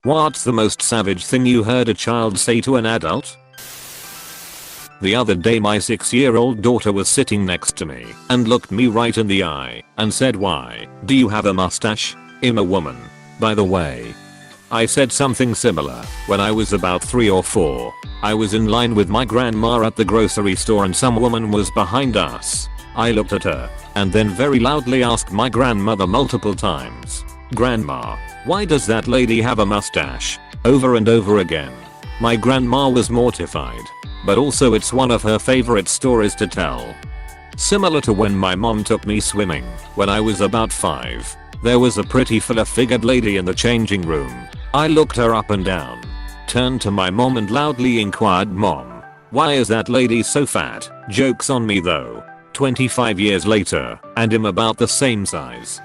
What's the most savage thing you heard a child say to an adult? The other day my 6-year-old daughter was sitting next to me and looked me right in the eye and said, "Why do you have a mustache? I'm a woman, by the way." I said something similar when I was about 3 or 4. I was in line with my grandma at the grocery store and some woman was behind us. I looked at her and then very loudly asked my grandmother multiple times, "Grandma, why does that lady have a mustache?" over and over again. My grandma was mortified, but also it's one of her favorite stories to tell. Similar to when my mom took me swimming when I was about 5. There was a pretty full-figured lady in the changing room. I looked her up and down, turned to my mom and loudly inquired, "Mom, why is that lady so fat?" Joke's on me though. 25 years later, and I'm about the same size.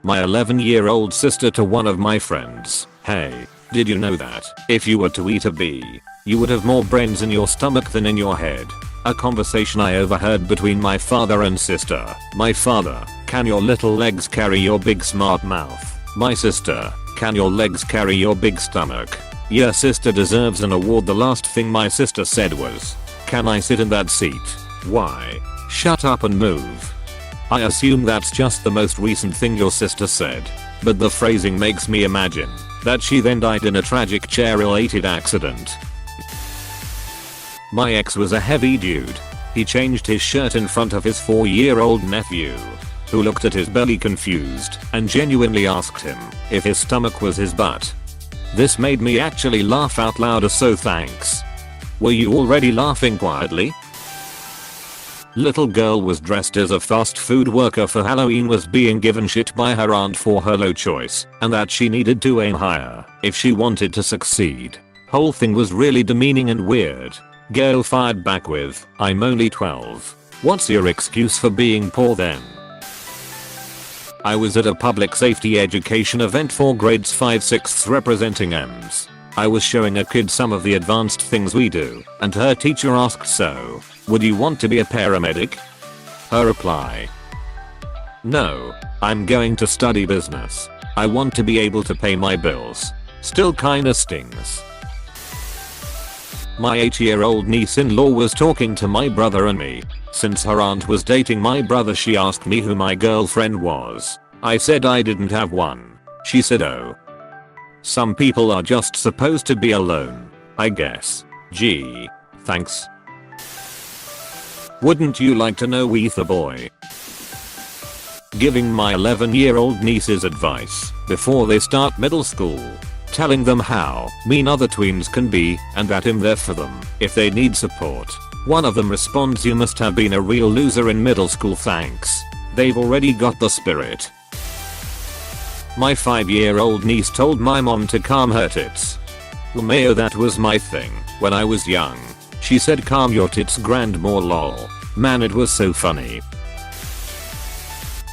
My 11-year-old sister to one of my friends, "Hey, did you know that if you were to eat a bee, you would have more brains in your stomach than in your head?" A conversation I overheard between my father and sister. My father, "Can your little legs carry your big smart mouth?" My sister, "Can your legs carry your big stomach?" Your sister deserves an award. The last thing my sister said was, "Can I sit in that seat?" Why? Shut up and move. I assume that's just the most recent thing your sister said, but the phrasing makes me imagine that she then died in a tragic chair-related accident. My ex was a heavy dude. He changed his shirt in front of his 4-year-old nephew, who looked at his belly confused and genuinely asked him if his stomach was his butt. This made me actually laugh out loud, so thanks. Were you already laughing quietly? Little girl was dressed as a fast food worker for Halloween, was being given shit by her aunt for her low choice and that she needed to aim higher if she wanted to succeed. Whole thing was really demeaning and weird. Girl fired back with, "I'm only 12. What's your excuse for being poor then?" I was at a public safety education event for grades 5-6 representing EMS. I was showing a kid some of the advanced things we do, and her teacher asked, "So, would you want to be a paramedic?" Her reply, "No, I'm going to study business. I want to be able to pay my bills." Still kinda stings. My 8-year-old niece-in-law was talking to my brother and me. Since her aunt was dating my brother, she asked me who my girlfriend was. I said I didn't have one. She said, "Oh. Some people are just supposed to be alone, I guess." Gee, thanks. Wouldn't you like to know Ether boy? Giving my 11-year-old nieces advice before they start middle school. Telling them how mean other tweens can be and that I'm there for them if they need support. One of them responds, "You must have been a real loser in middle school, thanks." They've already got the spirit. My 5-year-old niece told my mom to calm her tits. Mayo, that was my thing when I was young. She said, "Calm your tits, grandma, lol." Man, it was so funny.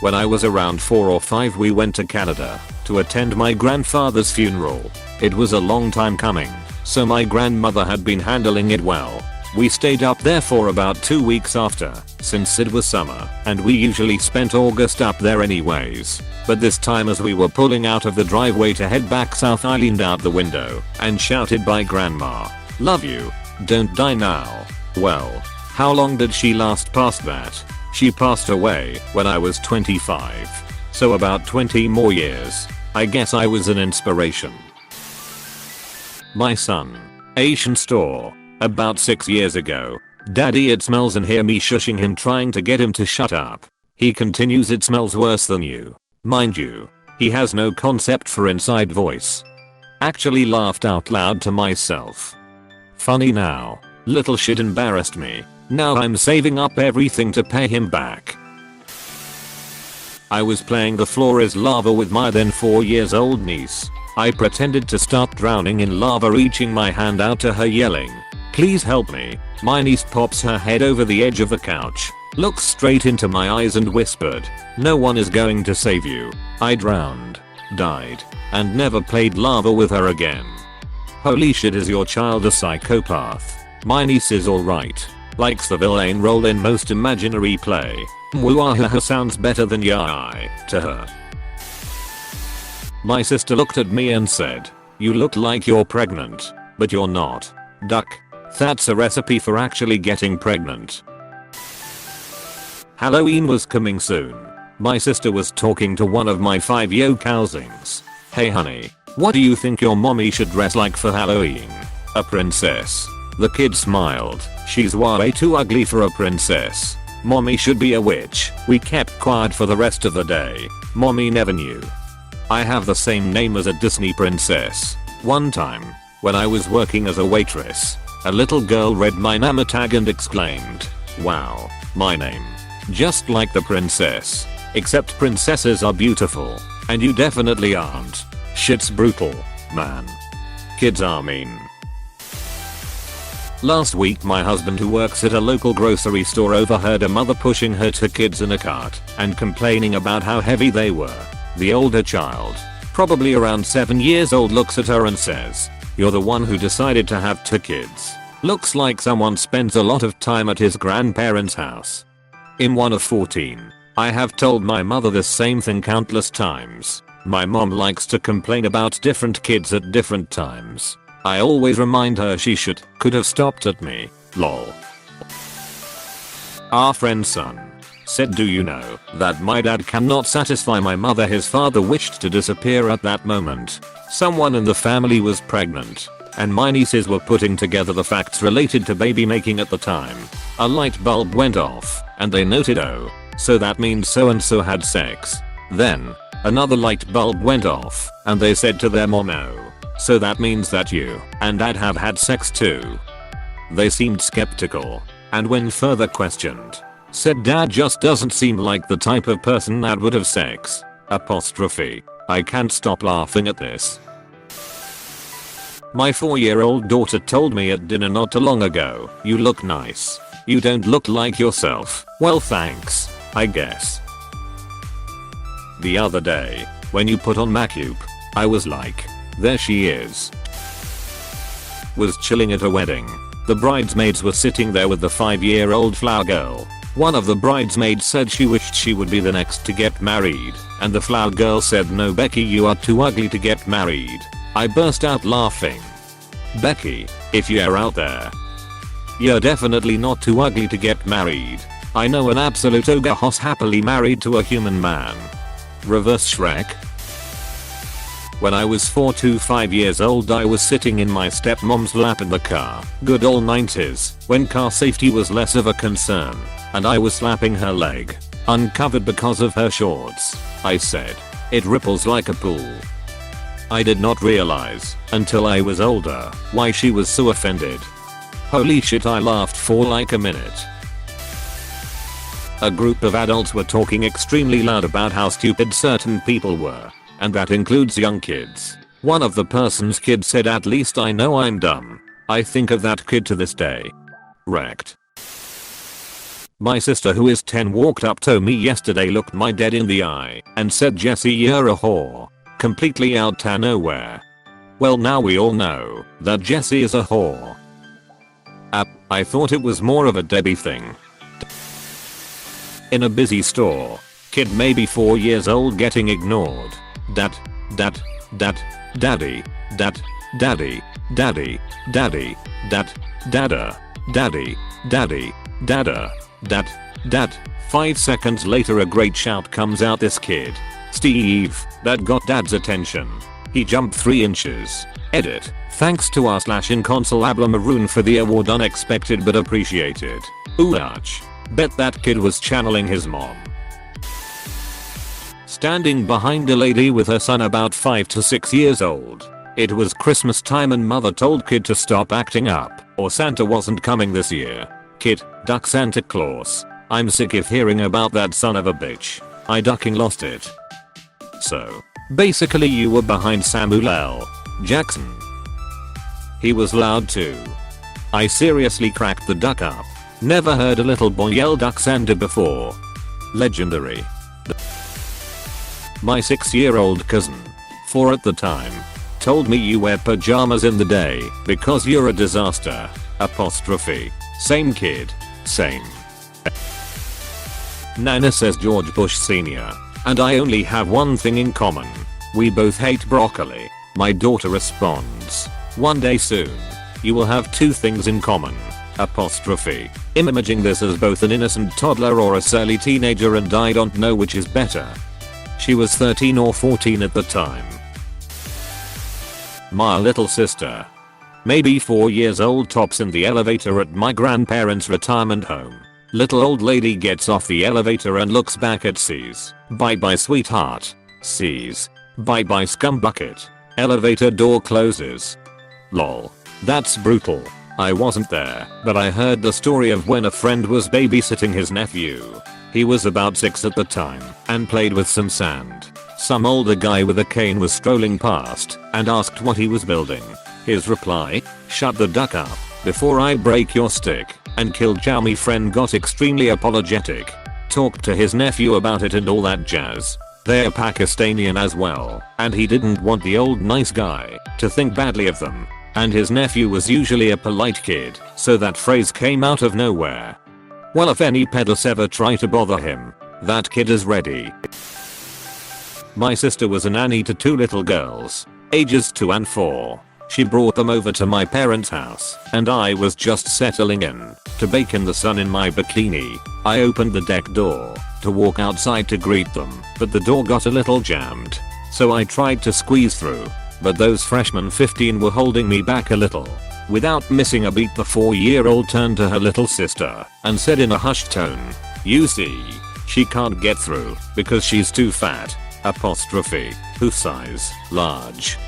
When I was around 4 or 5, we went to Canada to attend my grandfather's funeral. It was a long time coming, so my grandmother had been handling it well. We stayed up there for about 2 weeks after, since it was summer, and we usually spent August up there anyways. But this time, as we were pulling out of the driveway to head back south, I leaned out the window and shouted, "Bye grandma. Love you. Don't die now." Well, how long did she last past that? She passed away when I was 25. So about 20 more years. I guess I was an inspiration. My son. Asian store. About 6 years ago. "Daddy, it smells," and hear me shushing him, trying to get him to shut up. He continues, "It smells worse than you." Mind you, he has no concept for inside voice. Actually laughed out loud to myself. Funny now. Little shit embarrassed me. Now I'm saving up everything to pay him back. I was playing The Floor is Lava with my then 4 years old niece. I pretended to start drowning in lava, reaching my hand out to her yelling, "Please help me." My niece pops her head over the edge of the couch, looks straight into my eyes and whispered, "No one is going to save you." I drowned, died, and never played lava with her again. Holy shit, is your child a psychopath? My niece is alright. Likes the villain role in most imaginary play. Mwaahaha sounds better than yai to her. My sister looked at me and said, "You look like you're pregnant, but you're not. Duck. That's a recipe for actually getting pregnant." Halloween was coming soon. My sister was talking to one of my 5-year cousins. "Hey honey, what do you think your mommy should dress like for Halloween?" "A princess." The kid smiled. "She's way too ugly for a princess. Mommy should be a witch." We kept quiet for the rest of the day. Mommy never knew. I have the same name as a Disney princess. One time, when I was working as a waitress, a little girl read my name tag and exclaimed, "Wow, my name. Just like the princess. Except princesses are beautiful, and you definitely aren't." Shit's brutal, man. Kids are mean. Last week my husband, who works at a local grocery store, overheard a mother pushing her two kids in a cart and complaining about how heavy they were. The older child, probably around 7 years old, looks at her and says, "You're the one who decided to have two kids. Looks like someone spends a lot of time at his grandparents' house." I'm one of 14. I have told my mother this same thing countless times. My mom likes to complain about different kids at different times. I always remind her she could have stopped at me. Lol. Our friend's son said, "Do you know that my dad cannot satisfy my mother? His father wished to disappear at that moment. Someone in the family was pregnant, and my nieces were putting together the facts related to baby making at the time. A light bulb went off, and they noted, oh, so that means so and so had sex. Then, another light bulb went off, and they said to their mom, oh, so that means that you and dad have had sex too." They seemed skeptical, and when further questioned, said dad just doesn't seem like the type of person that would have sex. Apostrophe. I can't stop laughing at this. My 4-year-old daughter told me at dinner not too long ago, "You look nice. You don't look like yourself." Well, thanks, I guess. The other day, when you put on makeup, I was like, there she is. Was chilling at a wedding. The bridesmaids were sitting there with the 5-year-old flower girl. One of the bridesmaids said she wished she would be the next to get married, and the flower girl said, "No, Becky, you are too ugly to get married." I burst out laughing. Becky, if you're out there, you're definitely not too ugly to get married. I know an absolute ogre hoss happily married to a human man. Reverse Shrek. When I was 4 to 5 years old, I was sitting in my stepmom's lap in the car. Good old 90s, when car safety was less of a concern, and I was slapping her leg, uncovered because of her shorts. I said, "It ripples like a pool." I did not realize, until I was older, why she was so offended. Holy shit, I laughed for like a minute. A group of adults were talking extremely loud about how stupid certain people were, and that includes young kids. One of the person's kids said, "At least I know I'm dumb." I think of that kid to this day. Wrecked. My sister, who is 10, walked up to me yesterday, looked my dead in the eye, and said, "Jesse, you're a whore." Completely out of nowhere. Well, now we all know that Jessie is a whore. I thought it was more of a Debbie thing. In a busy store, kid maybe 4 years old getting ignored. Daddy, daddy, daddy, dada, dad. 5 seconds later, a great shout comes out this kid. Steve, that got dad's attention. He jumped 3 inches. Edit. Thanks to r/inconsole Maroon for the award, unexpected but appreciated. Ooh, ouch. Bet that kid was channeling his mom. Standing behind a lady with her son about 5 to 6 years old. It was Christmas time and mother told kid to stop acting up, or Santa wasn't coming this year. Kid, duck Santa Claus. I'm sick of hearing about that son of a bitch. I ducking lost it. So, basically you were behind Samuel L. Jackson. He was loud too. I seriously cracked the duck up. Never heard a little boy yell duck Santa before. Legendary. My 6-year-old cousin, 4 at the time, told me, "You wear pajamas in the day because you're a disaster." Apostrophe. Same kid. Same. Nana says, George Bush Sr. and I only have one thing in common. We both hate broccoli. My daughter responds, one day soon, you will have two things in common. Apostrophe. Imaging this as both an innocent toddler or a surly teenager, and I don't know which is better. She was 13 or 14 at the time. My little sister. Maybe 4 years old tops, in the elevator at my grandparents' retirement home. Little old lady gets off the elevator and looks back at sees. Bye bye sweetheart. Sees. Bye bye scumbucket. Elevator door closes. Lol. That's brutal. I wasn't there, but I heard the story of when a friend was babysitting his nephew. He was about 6 at the time and played with some sand. Some older guy with a cane was strolling past and asked what he was building. His reply, shut the duck up before I break your stick and kill Chow. My friend got extremely apologetic. Talked to his nephew about it and all that jazz. They're Pakistani as well, and he didn't want the old nice guy to think badly of them. And his nephew was usually a polite kid, so that phrase came out of nowhere. Well, if any pedos ever try to bother him, that kid is ready. My sister was a nanny to 2 little girls, ages 2 and 4. She brought them over to my parents' house, and I was just settling in to bake in the sun in my bikini. I opened the deck door to walk outside to greet them, but the door got a little jammed. So I tried to squeeze through, but those freshmen 15 were holding me back a little. Without missing a beat, the 4-year-old turned to her little sister and said in a hushed tone, you see, she can't get through because she's too fat. Apostrophe. Who size? Large.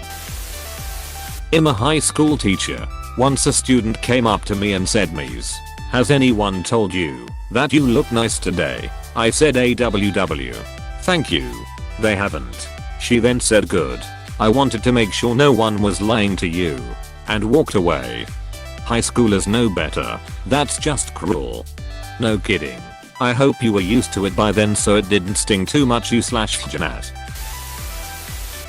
I'm a high school teacher. Once a student came up to me and said, Ms. has anyone told you that you look nice today? I said AWW. Thank you. They haven't. She then said, good. I wanted to make sure no one was lying to you. And walked away. High schoolers know better. That's just cruel. No kidding. I hope you were used to it by then so it didn't sting too much, you/Janat.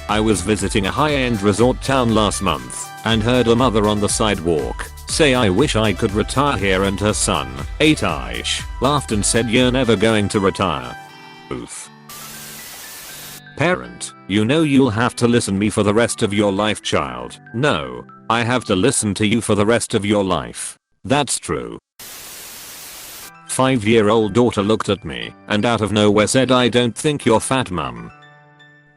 I was visiting a high-end resort town last month and heard a mother on the sidewalk say, I wish I could retire here, and her son, 8ish, laughed and said, you're never going to retire. Oof. Parent, you know you'll have to listen to me for the rest of your life. Child, no, I have to listen to you for the rest of your life. That's true. 5-year-old daughter looked at me and out of nowhere said, I don't think you're fat, mum.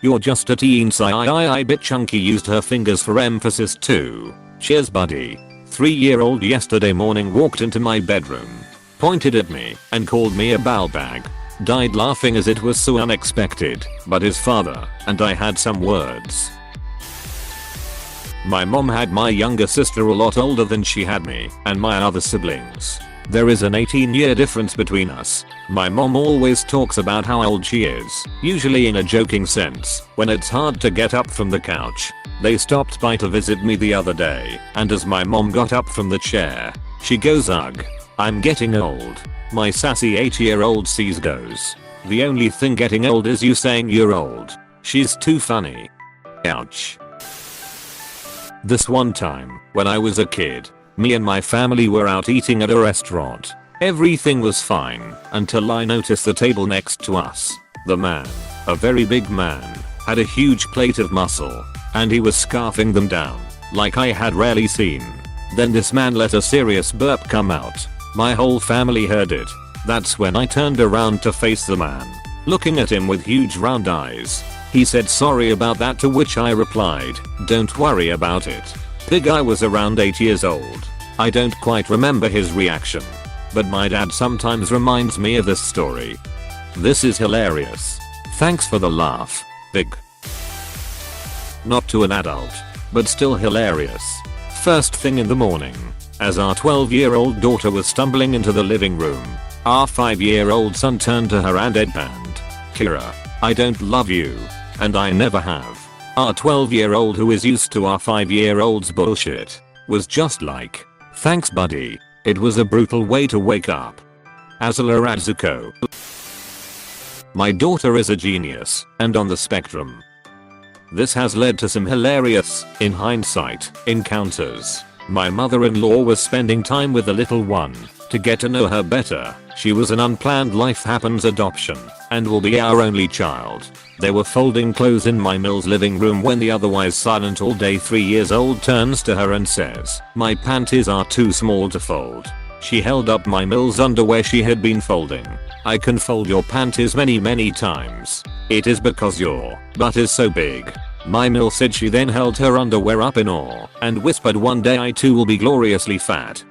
You're just a teensy. I bit chunky used her fingers for emphasis too. Cheers buddy. 3-year-old yesterday morning walked into my bedroom, pointed at me and called me a bowel bag. Died laughing as it was so unexpected, but his father and I had some words. My mom had my younger sister a lot older than she had me and my other siblings. There is an 18-year difference between us. My mom always talks about how old she is, usually in a joking sense, when it's hard to get up from the couch. They stopped by to visit me the other day, and as my mom got up from the chair, she goes, ugh, I'm getting old. My sassy 8-year-old sees goes, the only thing getting old is you saying you're old. She's too funny. Ouch. This one time, when I was a kid, me and my family were out eating at a restaurant. Everything was fine until I noticed the table next to us. The man, a very big man, had a huge plate of mussel, and he was scarfing them down like I had rarely seen. Then this man let a serious burp come out. My whole family heard it. That's when I turned around to face the man, looking at him with huge round eyes. He said sorry about that, to which I replied, don't worry about it. The guy was around 8 years old. I don't quite remember his reaction, but my dad sometimes reminds me of this story. This is hilarious. Thanks for the laugh, Big. Not to an adult, but still hilarious. First thing in the morning, as our 12-year-old daughter was stumbling into the living room, our 5-year-old son turned to her and deadpanned, Kira, I don't love you, and I never have. Our 12-year-old, who is used to our 5-year-old's bullshit, was just like, thanks buddy. It was a brutal way to wake up. Azula Radzuko. My daughter is a genius and on the spectrum. This has led to some hilarious, in hindsight, encounters. My mother-in-law was spending time with the little one to get to know her better. She was an unplanned life happens adoption and will be our only child. They were folding clothes in my Mill's living room when the otherwise silent all day 3-year-old turns to her and says, "My panties are too small to fold." She held up my Mill's underwear she had been folding. "I can fold your panties many times. It is because your butt is so big." My Mill said she then held her underwear up in awe and whispered, "One day I too will be gloriously fat."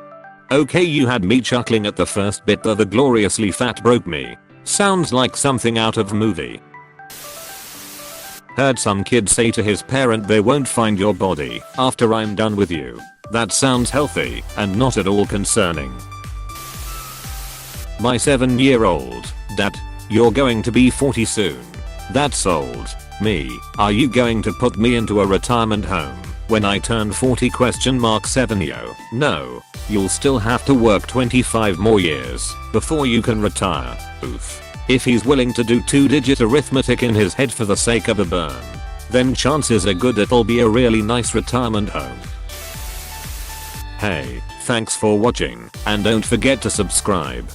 Okay, you had me chuckling at the first bit, though the gloriously fat broke me. Sounds like something out of a movie. Heard some kid say to his parent, "They won't find your body after I'm done with you." That sounds healthy and not at all concerning. My 7-year-old, "Dad, you're going to be 40 soon." That's old. Me, "Are you going to put me into a retirement home when I turn 40? 7 yo. No, you'll still have to work 25 more years before you can retire." Oof. If he's willing to do 2-digit arithmetic in his head for the sake of a burn, then chances are good it'll be a really nice retirement home. Hey, thanks for watching, and don't forget to subscribe.